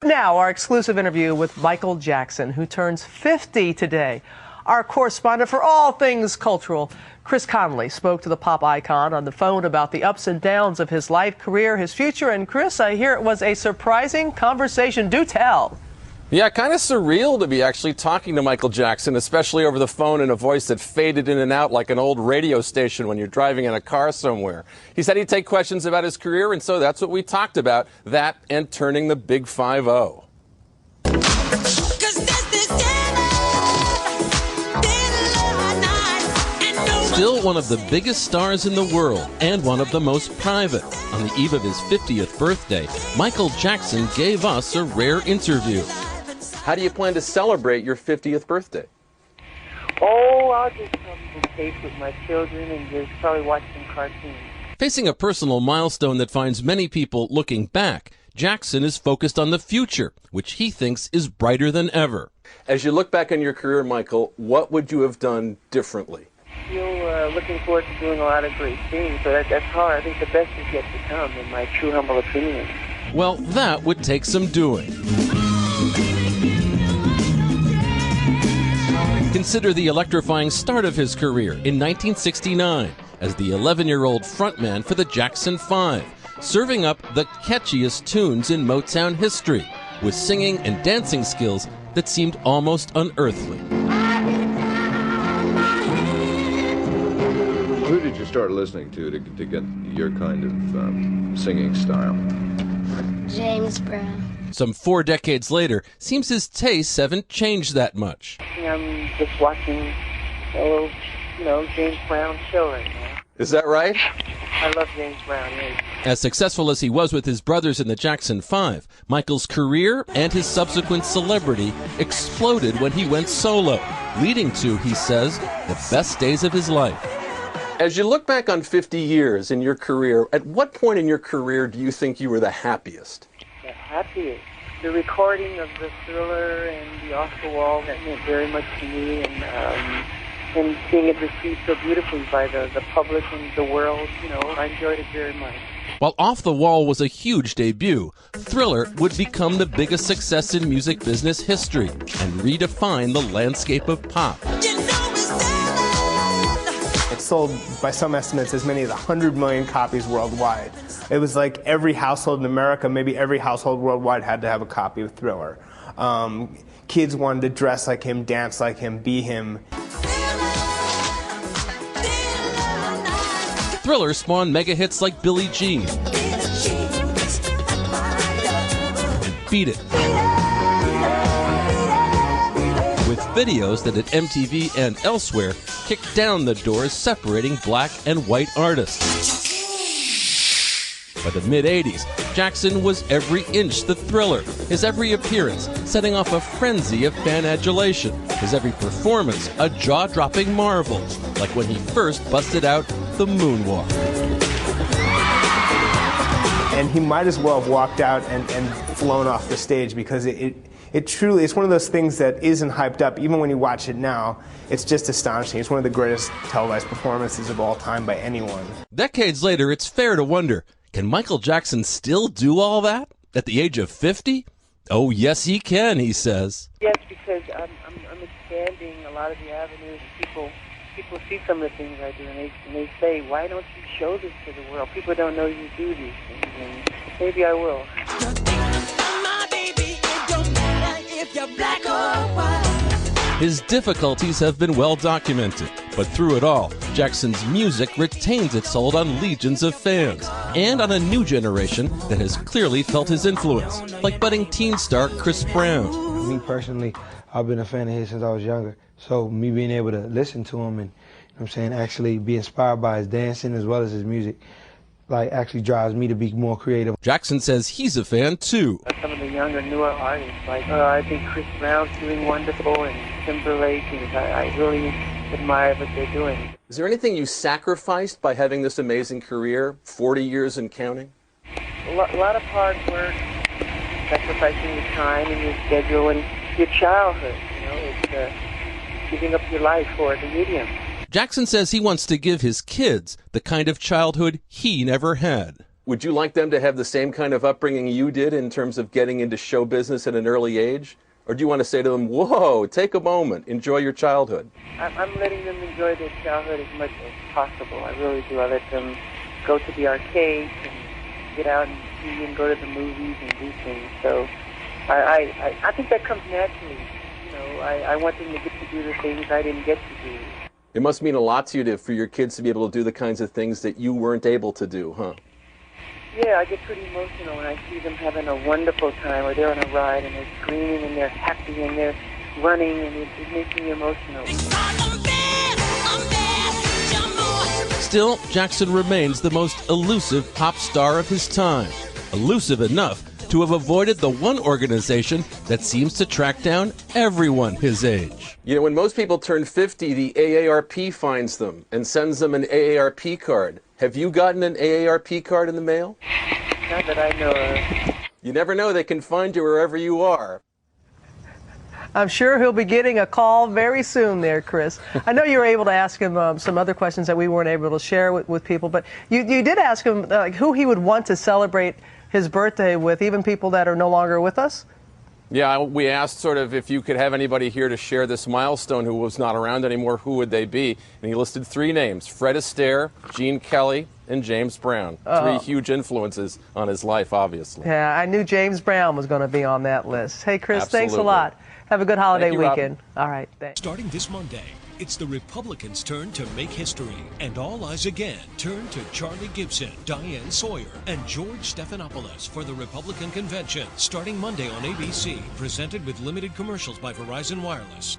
Now, our exclusive interview with Michael Jackson, who turns 50 today. Our correspondent for all things cultural, Chris Connolly, spoke to the pop icon on the phone about the ups and downs of his life, career, his future. And Chris, I hear it was a surprising conversation. Do tell. Yeah, kind of surreal to be actually talking to Michael Jackson, especially over the phone in a voice that faded in and out like an old radio station when you're driving in a car somewhere. He said he'd take questions about his career, and so that's what we talked about, that and turning the big 5-0. Still one of the biggest stars in the world and one of the most private. On the eve of his 50th birthday, Michael Jackson gave us a rare interview. How do you plan to celebrate your 50th birthday? Oh, I'll just probably tape with my children and just probably watch some cartoons. Facing a personal milestone that finds many people looking back, Jackson is focused on the future, which he thinks is brighter than ever. As you look back on your career, Michael, what would you have done differently? Still looking forward to doing a lot of great things, so that's hard. I think the best is yet to come, in my true humble opinion. Well, that would take some doing. Consider the electrifying start of his career in 1969 as the 11-year-old frontman for the Jackson 5, serving up the catchiest tunes in Motown history, with singing and dancing skills that seemed almost unearthly. Who did you start listening to get your kind of singing style? James Brown. Some 4 decades later, seems his tastes haven't changed that much. I'm just watching a little, James Brown show right now. Is that right? I love James Brown, yes. As successful as he was with his brothers in the Jackson 5, Michael's career and his subsequent celebrity exploded when he went solo, leading to, he says, the best days of his life. As you look back on 50 years in your career, at what point in your career do you think you were the happiest? The happiest? The recording of the Thriller and the Off the Wall, that meant very much to me, and seeing it received so beautifully by the public and the world, I enjoyed it very much. While Off the Wall was a huge debut, Thriller would become the biggest success in music business history and redefine the landscape of pop. It sold, by some estimates, as many as 100 million copies worldwide. It was like every household in America, maybe every household worldwide, had to have a copy of Thriller. Kids wanted to dress like him, dance like him, be him. Thriller spawned mega hits like Billie Jean and Beat It, with videos that at MTV and elsewhere kicked down the doors separating black and white artists. By the mid-'80s, Jackson was every inch the Thriller, his every appearance setting off a frenzy of fan adulation, his every performance a jaw-dropping marvel, like when he first busted out the moonwalk. And he might as well have walked out and flown off the stage, because it truly, it's one of those things that isn't hyped up. Even when you watch it now, it's just astonishing. It's one of the greatest televised performances of all time by anyone. Decades later, it's fair to wonder, can Michael Jackson still do all that at the age of 50? Oh, yes, he can, he says. Yes, because I'm expanding a lot of the avenues. People see some of the things I do, and they say, why don't you show this to the world? People don't know you do these things, and maybe I will. His difficulties have been well documented, but through it all, Jackson's music retains its hold on legions of fans and on a new generation that has clearly felt his influence, like budding teen star Chris Brown. Me personally, I've been a fan of his since I was younger, so me being able to listen to him and, actually be inspired by his dancing as well as his music, actually drives me to be more creative. Jackson says he's a fan too. Some of the younger, newer artists, I think Chris Brown's doing wonderful, and Timberlake, and I really admire what they're doing. Is there anything you sacrificed by having this amazing career, 40 years and counting? A lot of hard work, sacrificing your time and your schedule and your childhood. It's giving up your life for the medium. Jackson says he wants to give his kids the kind of childhood he never had. Would you like them to have the same kind of upbringing you did in terms of getting into show business at an early age? Or do you want to say to them, whoa, take a moment, enjoy your childhood? I'm letting them enjoy their childhood as much as possible. I really do. I let them go to the arcades and get out and see and go to the movies and do things. So I think that comes naturally. You know, I want them to get to do the things I didn't get to do. It must mean a lot to you for your kids to be able to do the kinds of things that you weren't able to do, huh? Yeah, I get pretty emotional when I see them having a wonderful time, or they're on a ride and they're screaming and they're happy and they're running, and it makes me emotional. Still, Jackson remains the most elusive pop star of his time. Elusive enough to have avoided the one organization that seems to track down everyone his age. You know, when most people turn 50, the AARP finds them and sends them an AARP card. Have you gotten an AARP card in the mail? Not that I know of. You never know, they can find you wherever you are. I'm sure he'll be getting a call very soon there, Chris. I know you were able to ask him some other questions that we weren't able to share with people, but you did ask him who he would want to celebrate his birthday with, even people that are no longer with us? Yeah, we asked sort of if you could have anybody here to share this milestone who was not around anymore, who would they be? And he listed 3 names: Fred Astaire, Gene Kelly, and James Brown. 3 huge influences on his life, obviously. Yeah, I knew James Brown was going to be on that list. Hey, Chris, Absolutely. Thanks a lot. Have a good holiday Thank you, weekend. All right, thanks. Starting this Monday, it's the Republicans' turn to make history, and all eyes again turn to Charlie Gibson, Diane Sawyer, and George Stephanopoulos for the Republican convention, starting Monday on ABC, presented with limited commercials by Verizon Wireless.